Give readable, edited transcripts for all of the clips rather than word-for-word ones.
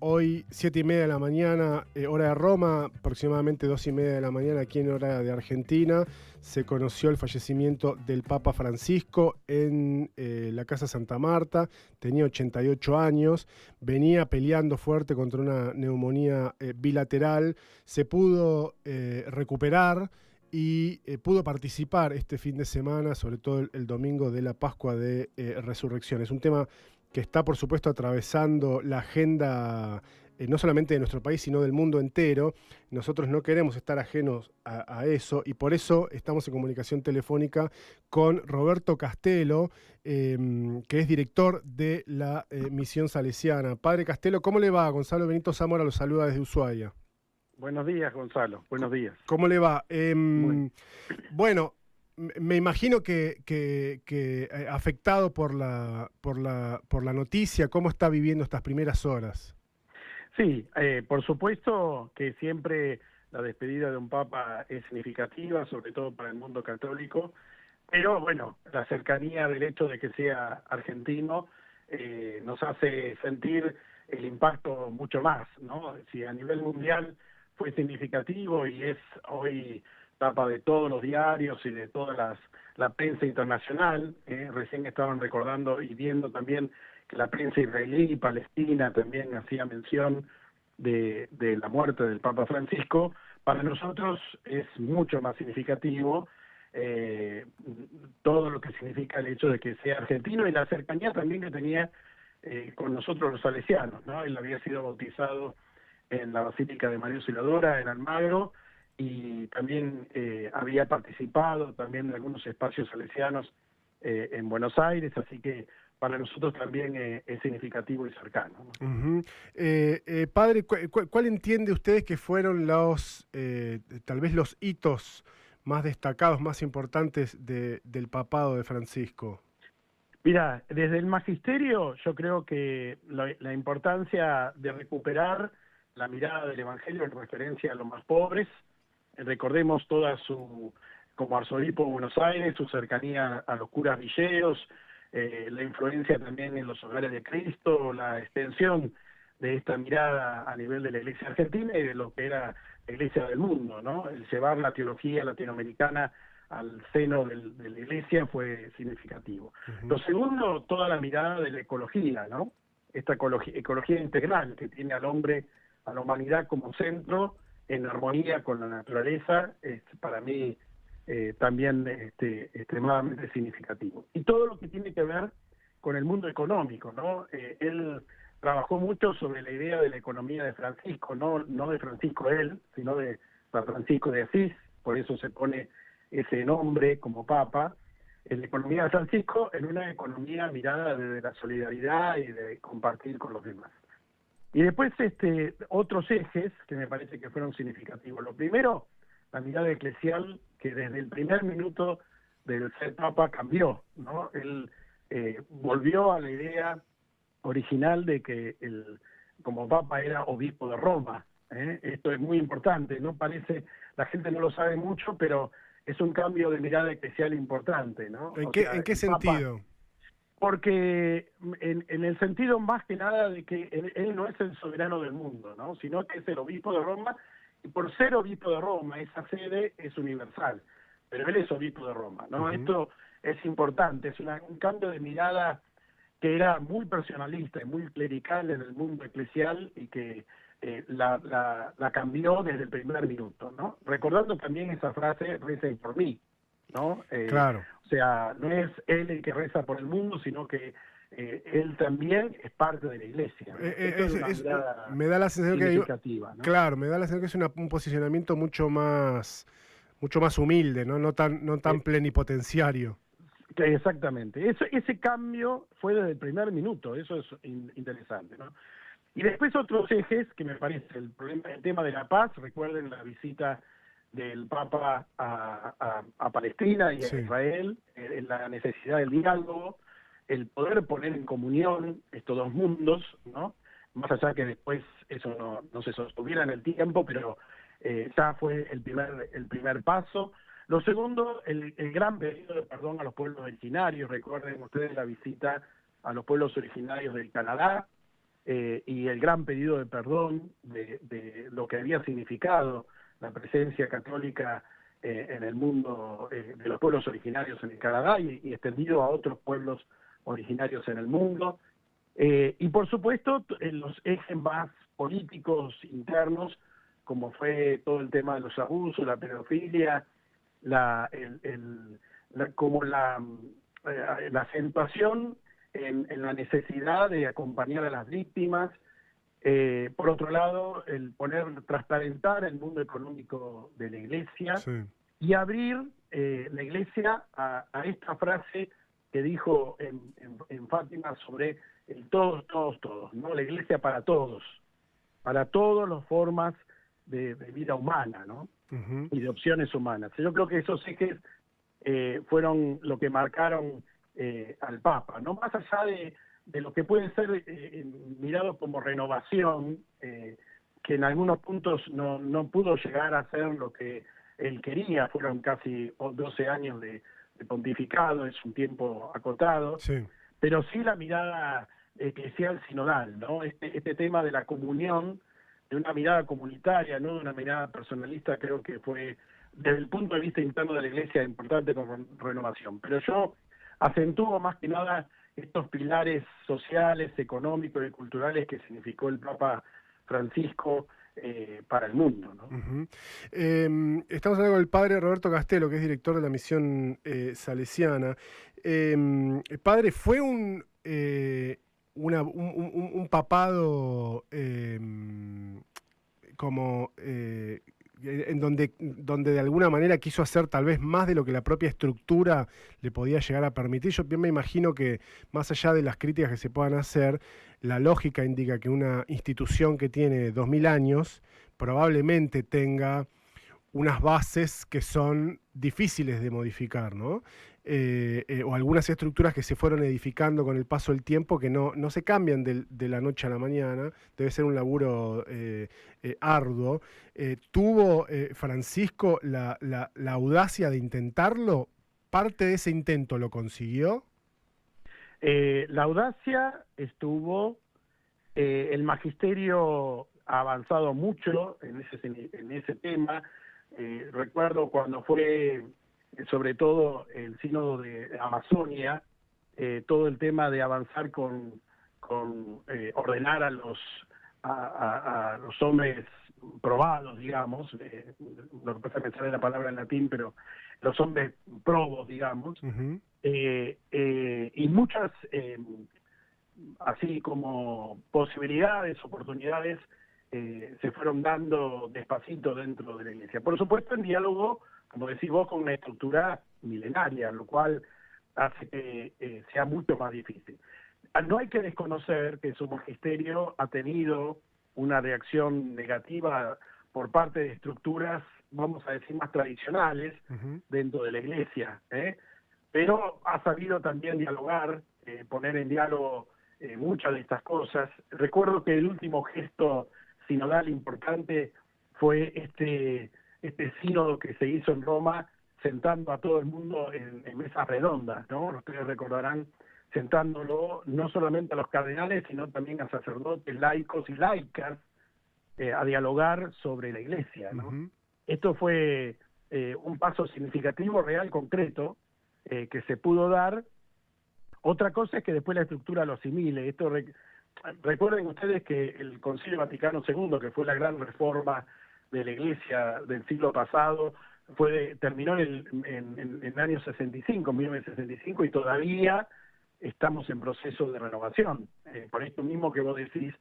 Hoy 7:30 de la mañana, hora de Roma, aproximadamente 2:30 de la mañana aquí en hora de Argentina, se conoció el fallecimiento del Papa Francisco en la Casa Santa Marta. Tenía 88 años, venía peleando fuerte contra una neumonía bilateral, se pudo recuperar y pudo participar este fin de semana, sobre todo el domingo de la Pascua de Resurrección. Es un tema que está, por supuesto, atravesando la agenda no solamente de nuestro país, sino del mundo entero. Nosotros no queremos estar ajenos a eso, y por eso estamos en comunicación telefónica con Roberto Castelo, que es director de la Misión Salesiana. Padre Castelo, ¿cómo le va? Gonzalo Benito Zamora lo saluda desde Ushuaia. Buenos días, Gonzalo. Buenos días. ¿Cómo le va? Bueno, me imagino que afectado por la noticia, ¿cómo está viviendo estas primeras horas? Sí, por supuesto que siempre la despedida de un papa es significativa, sobre todo para el mundo católico, pero bueno, la cercanía del hecho de que sea argentino nos hace sentir el impacto mucho más, ¿no? Si a nivel mundial fue significativo y es hoy tapa de todos los diarios y de toda la prensa internacional, recién estaban recordando y viendo también que la prensa israelí y palestina también hacía mención de la muerte del Papa Francisco. Para nosotros es mucho más significativo todo lo que significa el hecho de que sea argentino y la cercanía también que tenía con nosotros los salesianos, ¿no? Él había sido bautizado en la Basílica de María Auxiliadora, en Almagro, y también había participado también en algunos espacios salesianos en Buenos Aires, así que para nosotros también es significativo y cercano, ¿no? Uh-huh. Padre, ¿cuál entiende usted que fueron tal vez los hitos más destacados, más importantes del papado de Francisco? Mira, desde el magisterio yo creo que la importancia de recuperar la mirada del Evangelio en referencia a los más pobres. Recordemos como arzobispo de Buenos Aires, su cercanía a los curas villeros, la influencia también en los hogares de Cristo, la extensión de esta mirada a nivel de la Iglesia argentina y de lo que era la Iglesia del mundo, ¿no? El llevar la teología latinoamericana al seno de la Iglesia fue significativo. Uh-huh. Lo segundo, toda la mirada de la ecología, ¿no? Esta ecología integral que tiene al hombre, a la humanidad como centro, en armonía con la naturaleza, es para mí también extremadamente significativo. Y todo lo que tiene que ver con el mundo económico, ¿no? Él trabajó mucho sobre la idea de la economía de Francisco, no de Francisco él, sino de San Francisco de Asís, por eso se pone ese nombre como papa, en la economía de Francisco, en una economía mirada desde la solidaridad y de compartir con los demás. Y después otros ejes que me parece que fueron significativos. Lo primero, la mirada eclesial, que desde el primer minuto del ser papa cambió, ¿no? Él volvió a la idea original de que él, como papa, era obispo de Roma. Esto es muy importante, ¿no? La gente no lo sabe mucho, pero es un cambio de mirada eclesial importante, ¿no? ¿En qué sentido? Papa, porque en el sentido más que nada de que él no es el soberano del mundo, ¿no? Sino que es el obispo de Roma, y por ser obispo de Roma, esa sede es universal, pero él es obispo de Roma, ¿no? Uh-huh. Esto es importante, es un cambio de mirada que era muy personalista y muy clerical en el mundo eclesial y que la cambió desde el primer minuto, ¿no? Recordando también esa frase, recen por mí, ¿no? Claro. O sea, no es él el que reza por el mundo, sino que él también es parte de la Iglesia, ¿no? Me da la sensación significativa, ¿no? Claro, me da la sensación que es un posicionamiento mucho más humilde, ¿no? No tan plenipotenciario. Exactamente. Ese cambio fue desde el primer minuto, eso es interesante, ¿no? Y después otros ejes que me parece, el tema de la paz, recuerden la visita del Papa a Palestina y a Israel, la necesidad del diálogo, el poder poner en comunión estos dos mundos, ¿no? Más allá que después eso no se sostuviera en el tiempo, pero ya fue el primer paso. Lo segundo, el gran pedido de perdón a los pueblos originarios. Recuerden ustedes la visita a los pueblos originarios del Canadá, y el gran pedido de perdón de lo que había significado la presencia católica en el mundo de los pueblos originarios en el Canadá y extendido a otros pueblos originarios en el mundo. Y por supuesto, en los ejes más políticos internos, como fue todo el tema de los abusos, la pedofilia, la acentuación en la necesidad de acompañar a las víctimas. Por otro lado, el transparentar el mundo económico de la Iglesia, sí, y abrir la Iglesia a esta frase que dijo en Fátima sobre el todos, todos, todos, ¿no? La Iglesia para todas las formas de vida humana, ¿no? Uh-huh. Y de opciones humanas. Yo creo que esos ejes fueron lo que marcaron al Papa, ¿no? Más allá de lo que puede ser mirado como renovación, que en algunos puntos no pudo llegar a ser lo que él quería. Fueron casi 12 años de pontificado, es un tiempo acotado, sí, pero sí la mirada eclesial sinodal, ¿no? Este tema de la comunión, de una mirada comunitaria, no de una mirada personalista, creo que fue, desde el punto de vista interno de la Iglesia, importante con renovación. Pero yo acentúo más que nada estos pilares sociales, económicos y culturales que significó el Papa Francisco para el mundo, ¿no? Uh-huh. Estamos hablando con el padre Roberto Castelo, que es director de la misión salesiana. Padre, ¿fue un papado en donde de alguna manera quiso hacer tal vez más de lo que la propia estructura le podía llegar a permitir? Yo bien me imagino que más allá de las críticas que se puedan hacer, la lógica indica que una institución que tiene 2000 años probablemente tenga unas bases que son difíciles de modificar, ¿no? O algunas estructuras que se fueron edificando con el paso del tiempo que no se cambian de la noche a la mañana. Debe ser un laburo arduo. ¿Tuvo Francisco la audacia de intentarlo? ¿Parte de ese intento lo consiguió? La audacia estuvo, el magisterio ha avanzado mucho en ese tema. Recuerdo cuando fue, sobre todo, el sínodo de Amazonia, todo el tema de avanzar con ordenar a los hombres probados, digamos, lo que pasa es pensar en la palabra en latín, pero los hombres probos, digamos, uh-huh, y muchas, así como posibilidades, oportunidades, se fueron dando despacito dentro de la Iglesia. Por supuesto, en diálogo, como decís vos, con una estructura milenaria, lo cual hace que sea mucho más difícil. No hay que desconocer que su magisterio ha tenido una reacción negativa por parte de estructuras, vamos a decir, más tradicionales, uh-huh, dentro de la Iglesia, pero ha sabido también dialogar, poner en diálogo muchas de estas cosas. Recuerdo que el último gesto sinodal importante fue este sínodo que se hizo en Roma, sentando a todo el mundo en mesas redondas, ¿no? Ustedes recordarán, sentándolo no solamente a los cardenales, sino también a sacerdotes, laicos y laicas, a dialogar sobre la Iglesia, ¿no? Uh-huh. Esto fue un paso significativo, real, concreto, que se pudo dar. Otra cosa es que después la estructura lo asimile. Recuerden ustedes que el Concilio Vaticano II, que fue la gran reforma de la Iglesia del siglo pasado, terminó en el año 65, 1965, y todavía estamos en proceso de renovación. Por esto mismo que vos decís,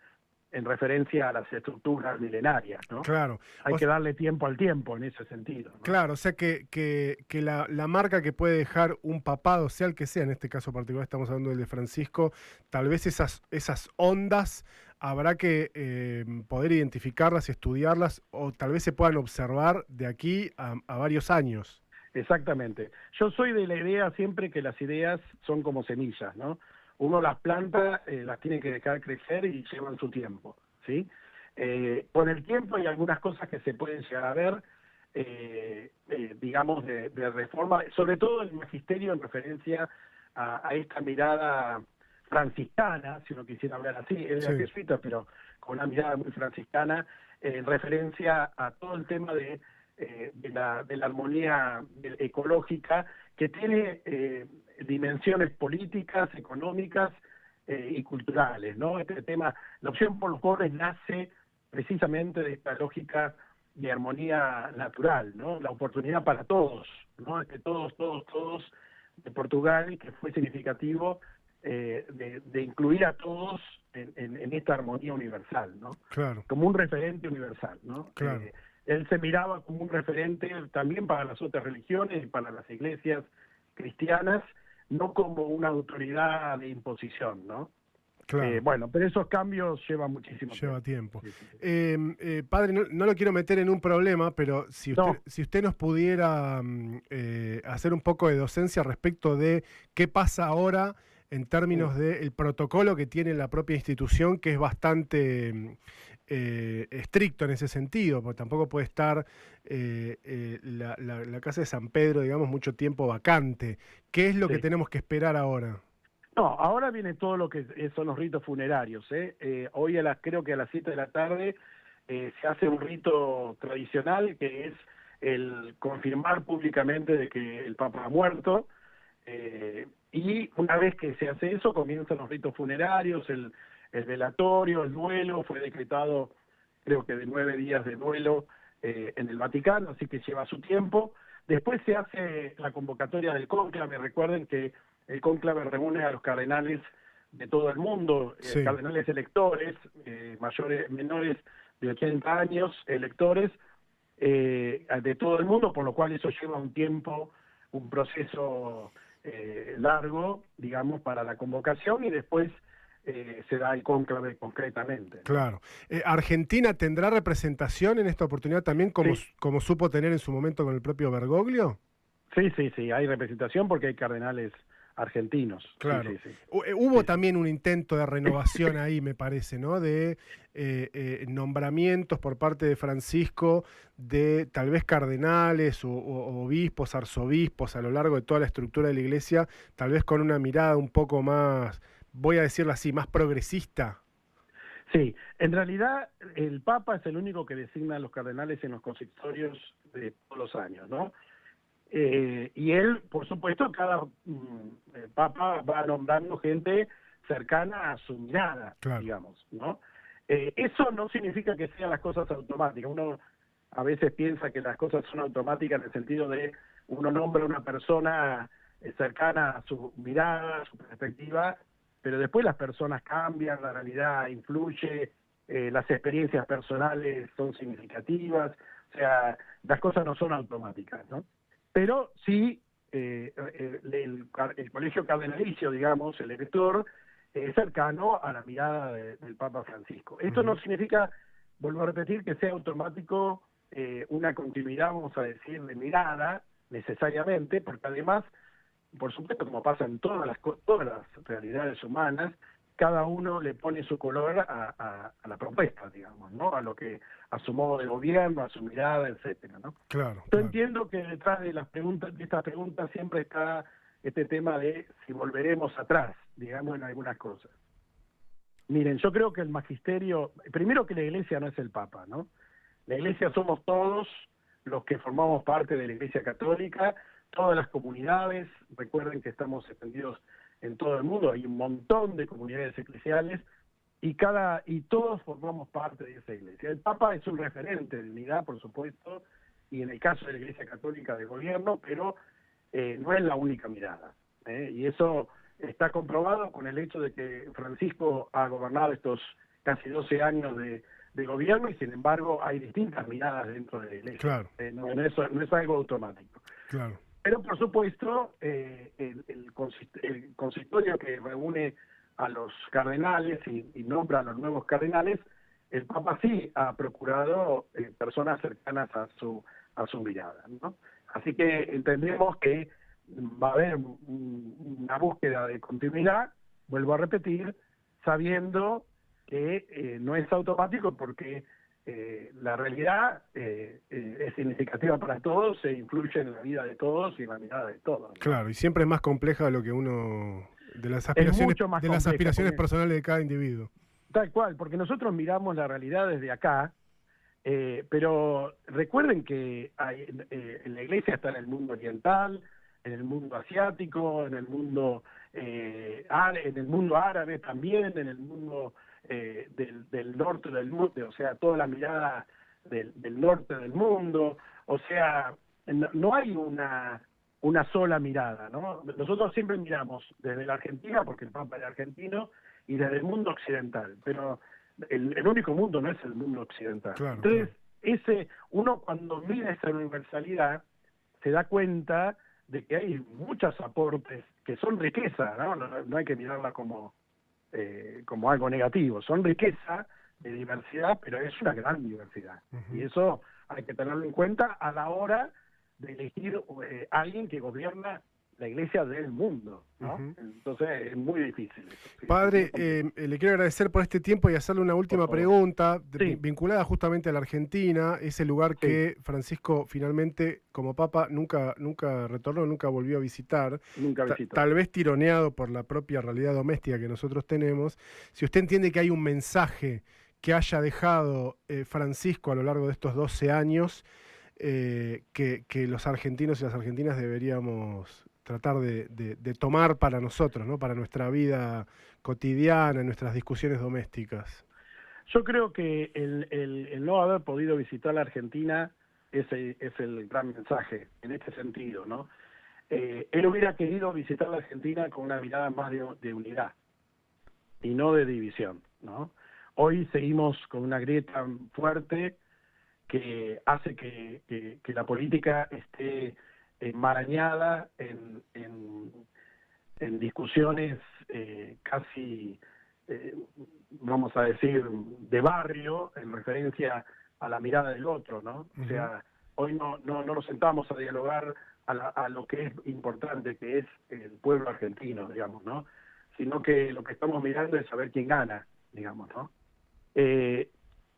en referencia a las estructuras milenarias, ¿no? Claro. Hay que darle tiempo al tiempo en ese sentido, ¿no? Claro, o sea que la marca que puede dejar un papado, sea el que sea, en este caso particular estamos hablando del de Francisco, tal vez esas ondas habrá que poder identificarlas y estudiarlas, o tal vez se puedan observar de aquí a varios años. Exactamente. Yo soy de la idea siempre que las ideas son como semillas, ¿no? Uno las planta, las tiene que dejar crecer y llevan su tiempo, ¿sí? Con el tiempo hay algunas cosas que se pueden llegar a ver, digamos, de reforma, sobre todo el magisterio en referencia a esta mirada franciscana, si uno quisiera hablar así, él era jesuita, pero con una mirada muy franciscana, en referencia a todo el tema de la armonía ecológica, que tiene dimensiones políticas, económicas y culturales, ¿no? Este tema, la opción por los pobres nace precisamente de esta lógica de armonía natural, ¿no? La oportunidad para todos, ¿no? Que todos de Portugal, que fue significativo de incluir a todos en esta armonía universal, ¿no? Claro. Como un referente universal, ¿no? Claro. Él se miraba como un referente también para las otras religiones y para las iglesias cristianas, no como una autoridad de imposición, ¿no? Claro. Bueno, pero esos cambios llevan muchísimo tiempo. Sí. Padre, no lo quiero meter en un problema, pero si usted nos pudiera hacer un poco de docencia respecto de qué pasa ahora en términos del protocolo que tiene la propia institución, que es bastante estricto en ese sentido, porque tampoco puede estar la Casa de San Pedro, digamos, mucho tiempo vacante. ¿Qué es lo que tenemos que esperar ahora? No, ahora viene todo lo que son los ritos funerarios. Hoy creo que a las 7 de la tarde se hace un rito tradicional que es el confirmar públicamente de que el Papa ha muerto, y una vez que se hace eso comienzan los ritos funerarios, el velatorio, el duelo. Fue decretado creo que de 9 días de duelo en el Vaticano, así que lleva su tiempo. Después se hace la convocatoria del cónclave. Recuerden que el cónclave reúne a los cardenales de todo el mundo, cardenales electores, menores de 80 años, electores de todo el mundo, por lo cual eso lleva un tiempo, un proceso largo, digamos, para la convocación, y después se da el cónclave concretamente, ¿no? Claro. ¿Argentina tendrá representación en esta oportunidad también, como supo tener en su momento con el propio Bergoglio? Sí, hay representación porque hay cardenales argentinos. Claro. Sí. Hubo también un intento de renovación ahí, me parece, ¿no? De nombramientos por parte de Francisco de tal vez cardenales o obispos, arzobispos a lo largo de toda la estructura de la Iglesia, tal vez con una mirada un poco más, voy a decirlo así, más progresista. Sí, en realidad el Papa es el único que designa a los cardenales en los consistorios de todos los años, ¿no? Y él, por supuesto, cada Papa va nombrando gente cercana a su mirada, digamos, ¿no? Eso no significa que sean las cosas automáticas. Uno a veces piensa que las cosas son automáticas en el sentido de uno nombra a una persona cercana a su mirada, a su perspectiva, pero después las personas cambian, la realidad influye, las experiencias personales son significativas, o sea, las cosas no son automáticas, ¿no? Pero sí, el colegio cardenalicio, digamos, el elector, es cercano a la mirada del Papa Francisco. Esto no significa, vuelvo a repetir, que sea automático una continuidad, vamos a decir, de mirada, necesariamente, porque además, por supuesto, como pasa en todas las realidades humanas, cada uno le pone su color a la propuesta, digamos, ¿no? A su modo de gobierno, a su mirada, etcétera, ¿no? Claro. Yo entiendo que detrás de estas preguntas siempre está este tema de si volveremos atrás, digamos, en algunas cosas. Miren, yo creo que el magisterio, primero que la Iglesia no es el Papa, ¿no? La Iglesia somos todos los que formamos parte de la Iglesia Católica, todas las comunidades. Recuerden que estamos extendidos en todo el mundo, hay un montón de comunidades eclesiales y todos formamos parte de esa iglesia. El Papa es un referente de unidad, por supuesto, y en el caso de la Iglesia Católica de gobierno, pero no es la única mirada. Y eso está comprobado con el hecho de que Francisco ha gobernado estos casi 12 años de gobierno, y sin embargo hay distintas miradas dentro de la iglesia. Claro. No es algo automático. Claro. Pero por supuesto, el consistorio que reúne a los cardenales y nombra a los nuevos cardenales, el Papa sí ha procurado personas cercanas a su mirada, ¿no? Así que entendemos que va a haber una búsqueda de continuidad, vuelvo a repetir, sabiendo que no es automático, porque la realidad es significativa para todos, se influye en la vida de todos y en la mirada de todos, ¿no? Claro, y siempre es más compleja de lo que uno De las Es mucho más compleja, aspiraciones porque, personales de cada individuo. tal cual, porque nosotros miramos la realidad desde acá, pero recuerden que en la iglesia está en el mundo oriental, en el mundo asiático, en el mundo árabe también, en el mundo del norte del mundo, o sea, toda la mirada del norte del mundo, o sea, no hay una sola mirada, ¿no? Nosotros siempre miramos desde la Argentina, porque el Papa es argentino, y desde el mundo occidental, pero el único mundo no es el mundo occidental. Claro, Entonces, uno cuando mira esa universalidad se da cuenta de que hay muchos aportes que son riqueza, ¿no? No hay que mirarla como algo negativo, son riqueza de diversidad, pero es una gran diversidad. Uh-huh. Y eso hay que tenerlo en cuenta a la hora de elegir alguien que gobierna la iglesia del mundo, ¿no? Uh-huh. Entonces es muy difícil. Sí, Padre, le quiero agradecer por este tiempo y hacerle una última pregunta vinculada justamente a la Argentina, ese lugar que Francisco finalmente como Papa nunca retornó, nunca volvió a visitar, tal vez tironeado por la propia realidad doméstica que nosotros tenemos. Si usted entiende que hay un mensaje que haya dejado Francisco a lo largo de estos 12 años, que los argentinos y las argentinas deberíamos tratar de tomar para nosotros, ¿no? Para nuestra vida cotidiana, nuestras discusiones domésticas. Yo creo que el no haber podido visitar la Argentina es el gran mensaje en este sentido, ¿no? Él hubiera querido visitar la Argentina con una mirada más de unidad y no de división, ¿no? Hoy seguimos con una grieta fuerte que hace que la política esté enmarañada en discusiones casi, vamos a decir, de barrio, en referencia a la mirada del otro, ¿no? Uh-huh. O sea, hoy no nos sentamos a dialogar a lo que es importante, que es el pueblo argentino, digamos, ¿no? Sino que lo que estamos mirando es saber quién gana, digamos, ¿no?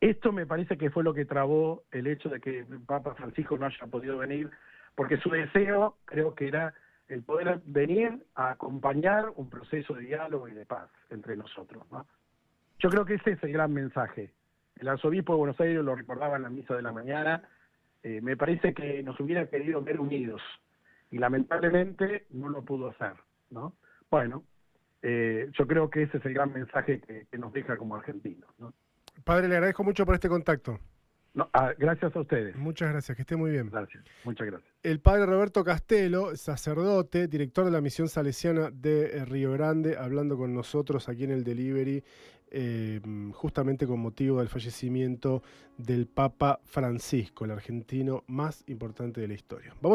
Esto me parece que fue lo que trabó el hecho de que el Papa Francisco no haya podido venir, porque su deseo creo que era el poder venir a acompañar un proceso de diálogo y de paz entre nosotros, ¿no? Yo creo que ese es el gran mensaje. El arzobispo de Buenos Aires lo recordaba en la misa de la mañana. Me parece que nos hubiera querido ver unidos y lamentablemente no lo pudo hacer, ¿no? Bueno, yo creo que ese es el gran mensaje que nos deja como argentinos, ¿no? Padre, le agradezco mucho por este contacto. No, gracias a ustedes. Muchas gracias, que esté muy bien. Gracias, muchas gracias. El padre Roberto Castelo, sacerdote, director de la misión salesiana de Río Grande, hablando con nosotros aquí en el Delivery, justamente con motivo del fallecimiento del Papa Francisco, el argentino más importante de la historia. Vamos